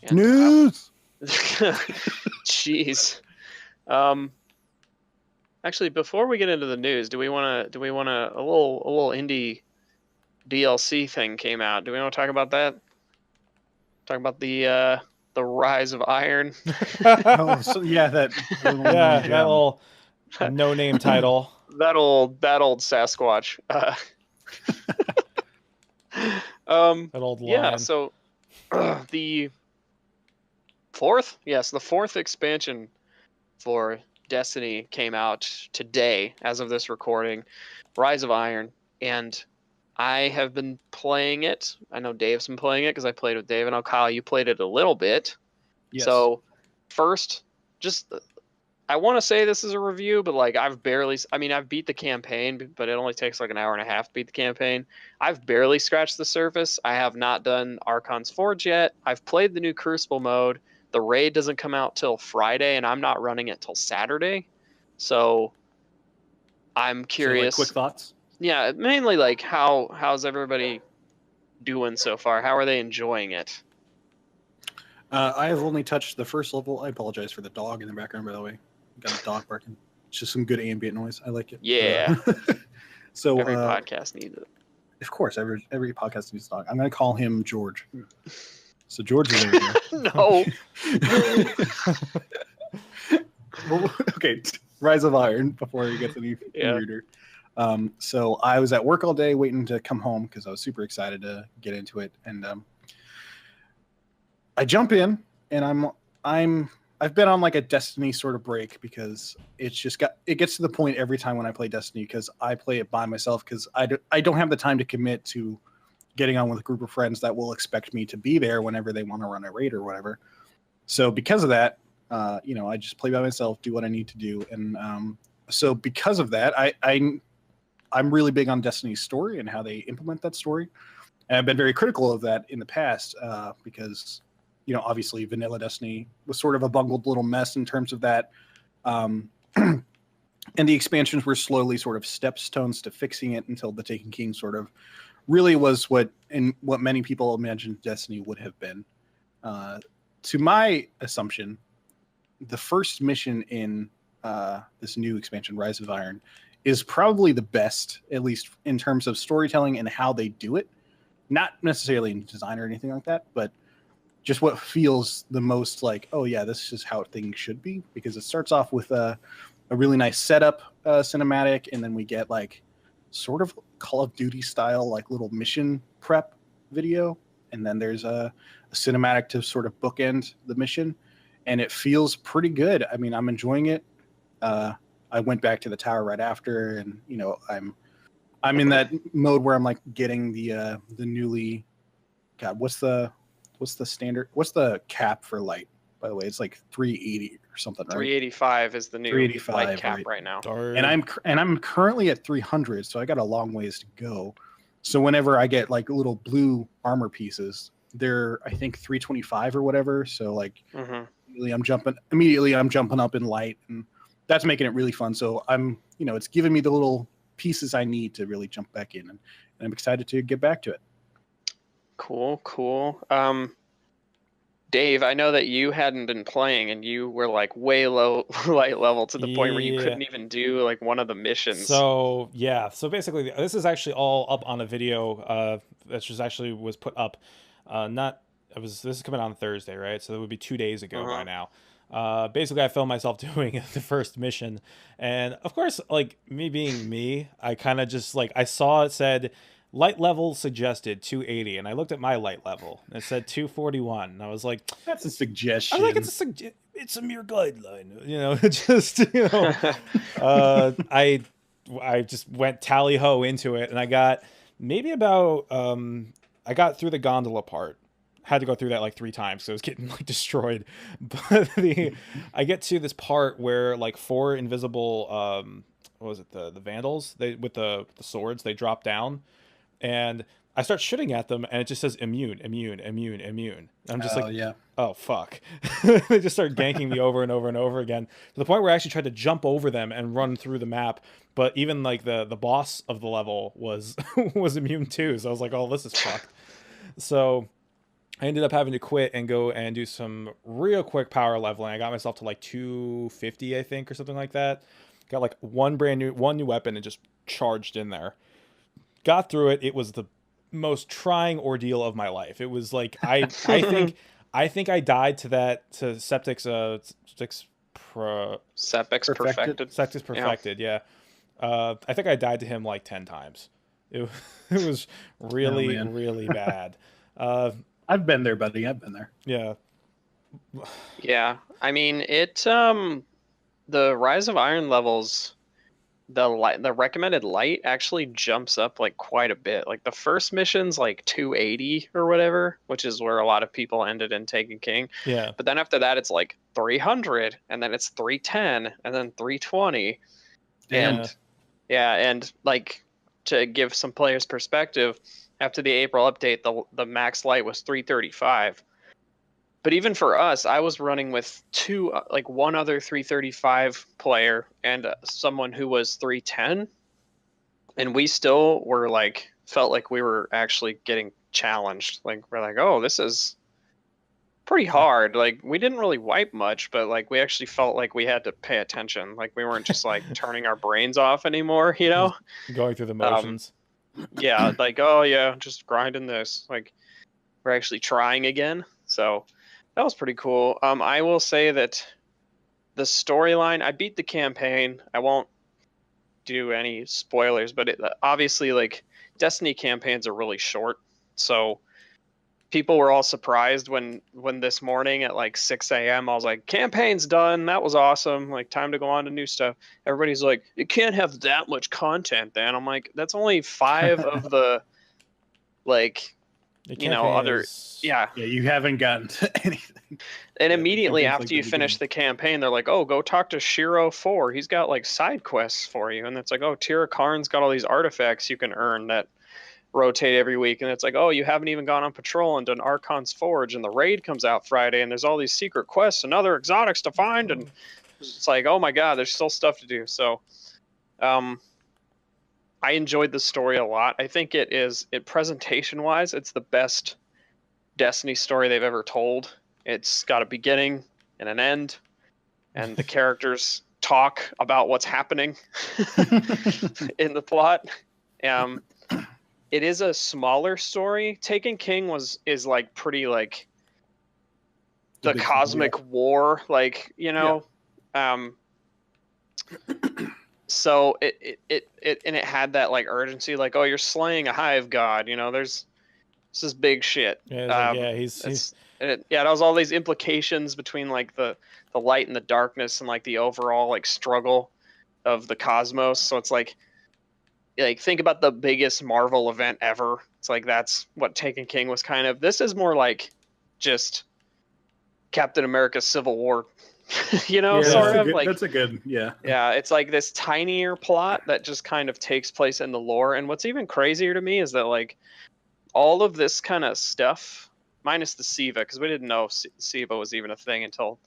And, News. jeez. Actually, before we get into the news, do we want to a little indie DLC thing came out? Do we want to talk about that? Talk about the Rise of Iron. Oh, so yeah, that little no-name title. that old Sasquatch. That old lion. Yeah. So the fourth expansion for Destiny came out today, as of this recording, Rise of Iron, and I have been playing it. I know Dave's been playing it because I played with Dave, and Kyle, you played it a little bit. Yes. So first, I want to say this is a review, but like I've beat the campaign, but it only takes like an hour and a half to beat the campaign. I've barely scratched the surface. I have not done Archon's Forge yet. I've played the new Crucible mode. The raid doesn't come out till Friday, and I'm not running it till Saturday. So I'm curious. So, like, quick thoughts? Yeah, mainly like how's everybody doing so far? How are they enjoying it? I have only touched the first level. I apologize for the dog in the background, by the way. Got a dog barking. It's just some good ambient noise. I like it. Yeah. So every podcast needs it. Of course, every podcast needs a dog. I'm going to call him George. So George is over here. No. Well, okay, Rise of Iron before he gets any weirder. So I was at work all day waiting to come home because I was super excited to get into it, and I jump in, and I've been on like a Destiny sort of break because it gets to the point every time when I play Destiny because I play it by myself because I don't have the time to commit to getting on with a group of friends that will expect me to be there whenever they want to run a raid or whatever. So because of that, I just play by myself, do what I need to do, and so because of that, I'm really big on Destiny's story and how they implement that story, and I've been very critical of that in the past because. Obviously vanilla Destiny was sort of a bungled little mess in terms of that. And the expansions were slowly sort of stepstones to fixing it until the Taken King sort of really was what many people imagined Destiny would have been. To my assumption, the first mission in this new expansion, Rise of Iron, is probably the best, at least in terms of storytelling and how they do it. Not necessarily in design or anything like that, but just what feels the most like, oh yeah, this is how things should be, because it starts off with a really nice setup cinematic, and then we get like sort of Call of Duty style like little mission prep video, and then there's a cinematic to sort of bookend the mission, and it feels pretty good. I mean, I'm enjoying it. I went back to the tower right after, and I'm in that mode where I'm like getting the newly, God, what's the standard? What's the cap for light? By the way, it's like 380 or something, right? 385 is the new 385 light cap right now. And I'm currently at 300, so I got a long ways to go. So whenever I get like little blue armor pieces, they're I think 325 or whatever. So like immediately I'm jumping up in light, and that's making it really fun. So it's giving me the little pieces I need to really jump back in, and I'm excited to get back to it. Cool. Dave, I know that you hadn't been playing and you were like way low light level to the point where you couldn't even do like one of the missions. So basically this is actually all up on a video that was put up. This is coming on Thursday, right? So it would be 2 days ago by now. Basically I filmed myself doing the first mission, and of course, like me being me, I kind of just like I saw it said light level suggested 280, and I looked at my light level and it said 241, and I was like, that's a suggestion. I was like, it's a mere guideline, just I just went tally ho into it, and I got maybe about I got through the gondola part. Had to go through that like 3 times, so it was getting like destroyed. But I get to this part where like 4 invisible what was it, the vandals, they with the swords, they drop down, and I start shooting at them, and it just says immune. And I'm just oh fuck. They just start ganking me over and over and over again, to the point where I actually tried to jump over them and run through the map, but even like the boss of the level was was immune too, so I was like, oh, this is fucked. So I ended up having to quit and go and do some real quick power leveling. I got myself to like 250, I think, or something like that. Got like one new weapon and just charged in there. Got through it. It was the most trying ordeal of my life. It was like I think I died to Sepix perfected. Septic's perfected, yeah. I think I died to him like 10 times. It, it was really, really bad. I've been there, buddy. I've been there. Yeah. Yeah. I mean, the Rise of Iron levels, the recommended light actually jumps up like quite a bit. Like the first mission's like 280 or whatever, which is where a lot of people ended in Taken King. Yeah. But then after that, it's like 300, and then it's 310, and then 320. Damn. And like to give some players perspective, after the April update, the max light was 335. But even for us, I was running with one other 335 player and someone who was 310, and we still were like felt like we were actually getting challenged. Like we're like, oh, this is pretty hard. Like we didn't really wipe much, but like we actually felt like we had to pay attention. Like we weren't just like turning our brains off anymore, you know? Going through the motions. Yeah, like, oh yeah, just grinding this. Like we're actually trying again. So that was pretty cool. I will say that the storyline, I beat the campaign. I won't do any spoilers, but obviously like Destiny campaigns are really short. So people were all surprised when this morning at like 6 a.m. I was like, campaign's done. That was awesome. Like time to go on to new stuff. Everybody's like, it can't have that much content then. I'm like, that's only 5 of the like, other. Yeah. Yeah, you haven't gotten to anything. And immediately after you finish the campaign, they're like, oh, go talk to Shiro 4. He's got like side quests for you. And it's like, oh, Tira Karn's got all these artifacts you can earn that rotate every week. And it's like, oh, you haven't even gone on patrol and done Archon's Forge, and the raid comes out Friday, and there's all these secret quests and other exotics to find. And it's like, oh my God, there's still stuff to do. So I enjoyed the story a lot. I think presentation wise, it's the best Destiny story they've ever told. It's got a beginning and an end, and the characters talk about what's happening in the plot. It is a smaller story. Taken King is like pretty like the cosmic war, like, so it had that like urgency, like, oh, you're slaying a hive god, this is big shit. Yeah, it has all these implications between like the light and the darkness and like the overall like struggle of the cosmos. So it's like think about the biggest Marvel event ever. It's like that's what Taken King was kind of. This is more like just Captain America Civil War, sort of like that's a good, yeah. Yeah, it's like this tinier plot that just kind of takes place in the lore. And what's even crazier to me is that like all of this kind of stuff, minus the Siva, because we didn't know Siva was even a thing until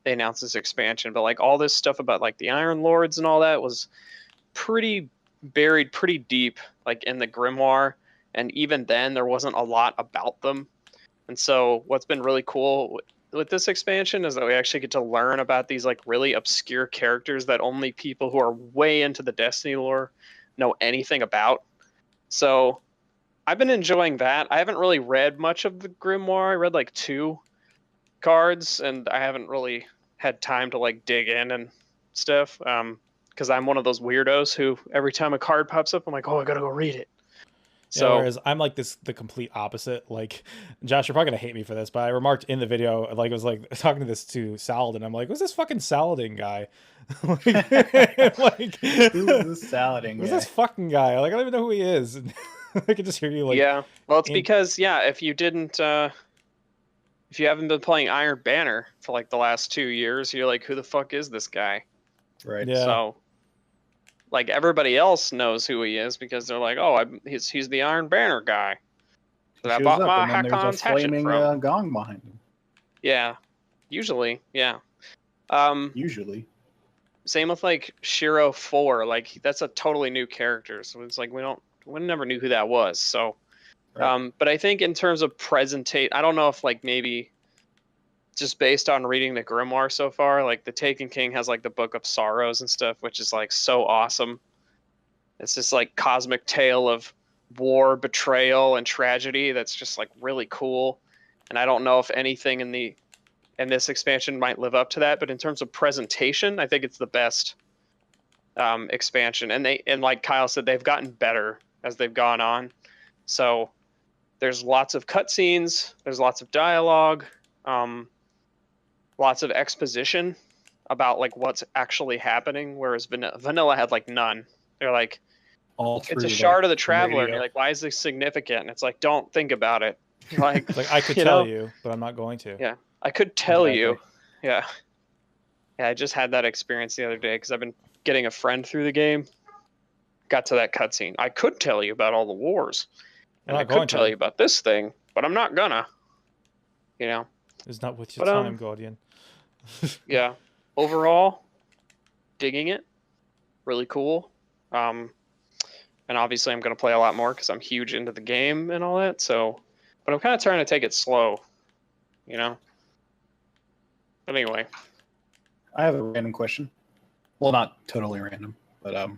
they announced this expansion. But like all this stuff about like the Iron Lords and all that was buried pretty deep, like in the grimoire, and even then there wasn't a lot about them. And so what's been really cool with this expansion is that we actually get to learn about these like really obscure characters that only people who are way into the Destiny lore know anything about. So I've been enjoying that. I haven't really read much of the grimoire. I read like 2 cards, and I haven't really had time to like dig in and stuff. Because I'm one of those weirdos who every time a card pops up, I'm like, oh, I gotta go read it. So whereas I'm like the complete opposite. Like, Josh, you're probably gonna hate me for this, but I remarked in the video, like, I was like talking to Saladin. I'm like, who's this fucking Saladin guy? Like, who's this Saladin guy? Who's this fucking guy? Like, I don't even know who he is. I can just hear you like. Yeah, well, it's because if you didn't, if you haven't been playing Iron Banner for like the last 2 years, you're like, who the fuck is this guy? Right. Yeah. So, like, everybody else knows who he is because they're like, oh, he's the Iron Banner guy that I bought my Hakon's hatchet from. Gong behind him. Yeah, usually, yeah. Usually. Same with like Shiro 4. Like that's a totally new character, so it's like we never knew who that was. So Right. But I think in terms of I don't know if like maybe just based on reading the grimoire so far, like the Taken King has like the Book of Sorrows and stuff, which is like so awesome. It's this like cosmic tale of war, betrayal, and tragedy that's just like really cool. And I don't know if anything in this expansion might live up to that, but in terms of presentation, I think it's the best expansion. And like Kyle said, they've gotten better as they've gone on. So there's lots of cutscenes, there's lots of dialogue, lots of exposition about like what's actually happening, whereas vanilla had like none. They're like, All it's through a shard like of the traveler, and radio. you're like, why is this significant? And it's like, don't think about it. Like, It's like I could you tell know, you, but I'm not going to. yeah, I could tell you. Yeah. Yeah, I just had that experience the other day because I've been getting a friend through the game. Got to that cutscene. I could tell you about all the wars, I'm and I not going could tell to. you about this thing, but I'm not gonna. You know. It's not with your But time, Guardian. yeah. Overall, digging it. Really cool. And obviously I'm gonna play a lot more because I'm huge into the game and all that. So, but I'm kind of trying to take it slow. You know. But anyway. I have a random question. Well, not totally random, but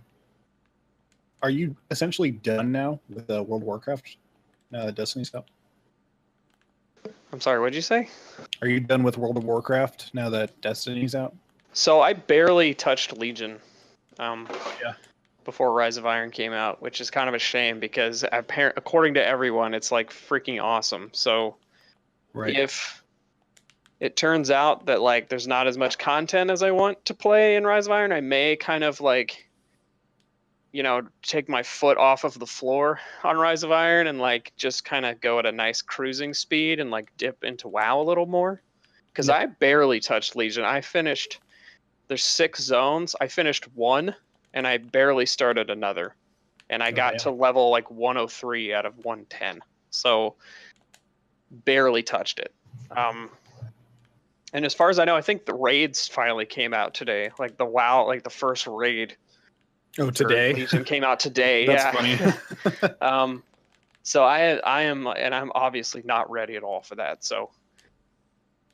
are you essentially done now with World of Warcraft? Now that Destiny's out? I'm sorry, what'd you say? Are you done with World of Warcraft now that Destiny's out? So I barely touched Legion Yeah. before Rise of Iron came out, which is kind of a shame because according to everyone, it's like freaking awesome. So Right. if it turns out that like there's not as much content as I want to play in Rise of Iron, I may kind of like, take my foot off of the floor on Rise of Iron and like just kind of go at a nice cruising speed and like dip into WoW a little more. Because Yeah. I barely touched Legion. There's 6 zones. I finished 1 and I barely started another. And I got to level like 103 out of 110. So barely touched it. And as far as I know, I think the raids finally came out today. Like the WoW, like the first raid. Oh, today? Legion came out today. That's yeah. funny. So I am, and I'm obviously not ready at all for that. So,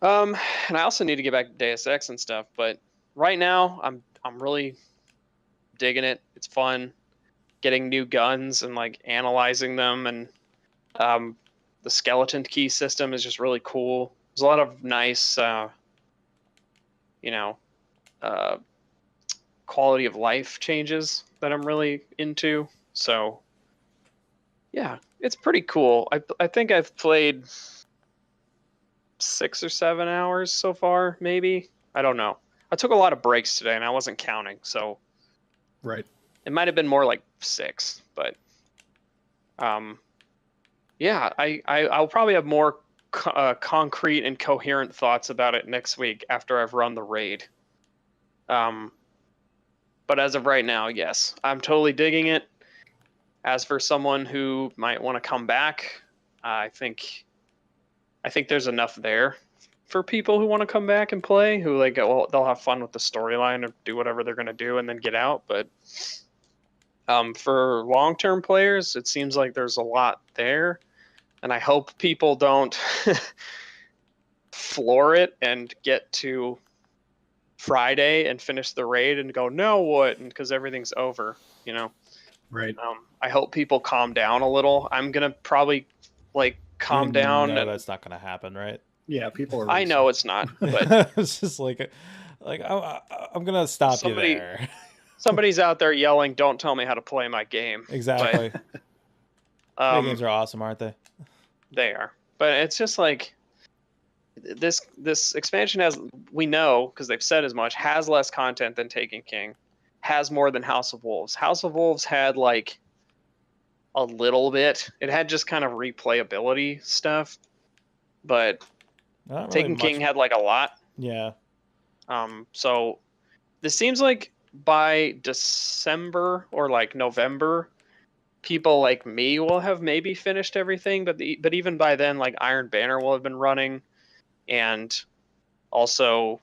and I also need to get back to Deus Ex and stuff. But right now, I'm really digging it. It's fun, getting new guns and like analyzing them, and the skeleton key system is just really cool. There's a lot of nice, quality of life changes that I'm really into. So, yeah, it's pretty cool. I think I've played 6 or 7 hours so far, maybe. I don't know. I took a lot of breaks today and I wasn't counting, so Right. it might have been more like 6, but yeah, I'll probably have more concrete and coherent thoughts about it next week after I've run the raid. But as of right now, yes, I'm totally digging it. As for someone who might want to come back, I think there's enough there for people who want to come back and play, who like, well, they'll have fun with the storyline or do whatever they're going to do and then get out. But for long-term players, it seems like there's a lot there. And I hope people don't floor it and get to Friday and finish the raid and go, now what? And because everything's over, Right. I hope people calm down a little. I'm going to probly like calm down. No, and that's not going to happen, right? Yeah, people are. I know it's not, but it's just like I'm gonna stop you there. Somebody's out there yelling, "Don't tell me how to play my game." Exactly. Video games are awesome, aren't they? They are, but it's just like this expansion we know because they've said as much, has less content than Taken King, has more than House of Wolves. House of Wolves had like a little bit. It had just kind of replayability stuff, but Taken King had like a lot. Yeah. So this seems like by December or like November, people like me will have maybe finished everything, but even by then, like Iron Banner will have been running, and also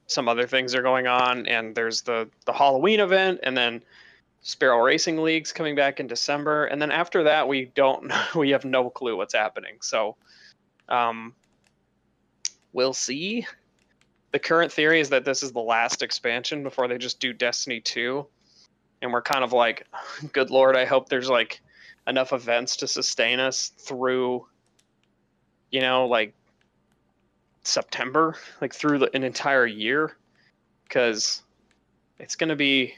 some other things are going on, and there's the Halloween event, and then Sparrow Racing League's coming back in December, and then after that we have no clue what's happening. So we'll see. The current theory is that this is the last expansion before they just do Destiny 2. And we're kind of like, good Lord, I hope there's like enough events to sustain us through, like September, like through an entire year. Because it's going to be,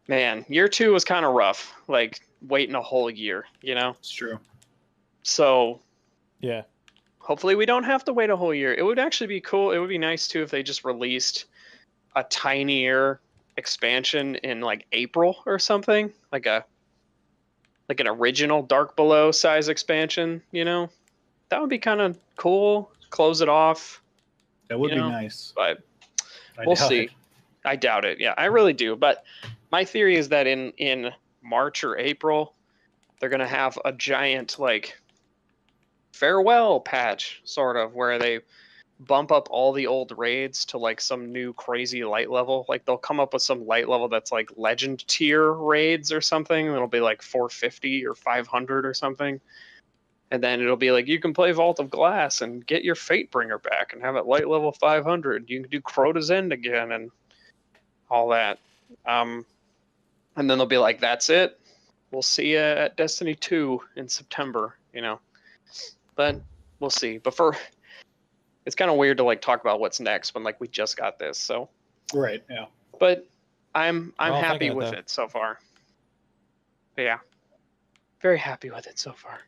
man, year 2 was kind of rough. Like waiting a whole year, It's true. So Yeah. hopefully we don't have to wait a whole year. It would actually be cool. It would be nice too if they just released a tinier expansion in like April or something, like an original Dark Below size expansion. That would be kind of cool. Close it off. That would be nice. But I we'll doubt see. it. I doubt it. Yeah, I really do. But my theory is that in March or April, they're gonna have a giant like farewell patch, sort of, where they bump up all the old raids to like some new crazy light level. Like they'll come up with some light level that's like legend tier raids or something. It'll be like 450 or 500 or something. And then it'll be like, you can play Vault of Glass and get your Fatebringer back and have it light level 500. You can do Crota's End again and all that. And then they'll be like, that's it. We'll see you at Destiny 2 in September, But we'll see. But it's kind of weird to like talk about what's next when like we just got this. So Right. Yeah. but I'm all happy thinking it, with though. it so far. But yeah. Very happy with it so far.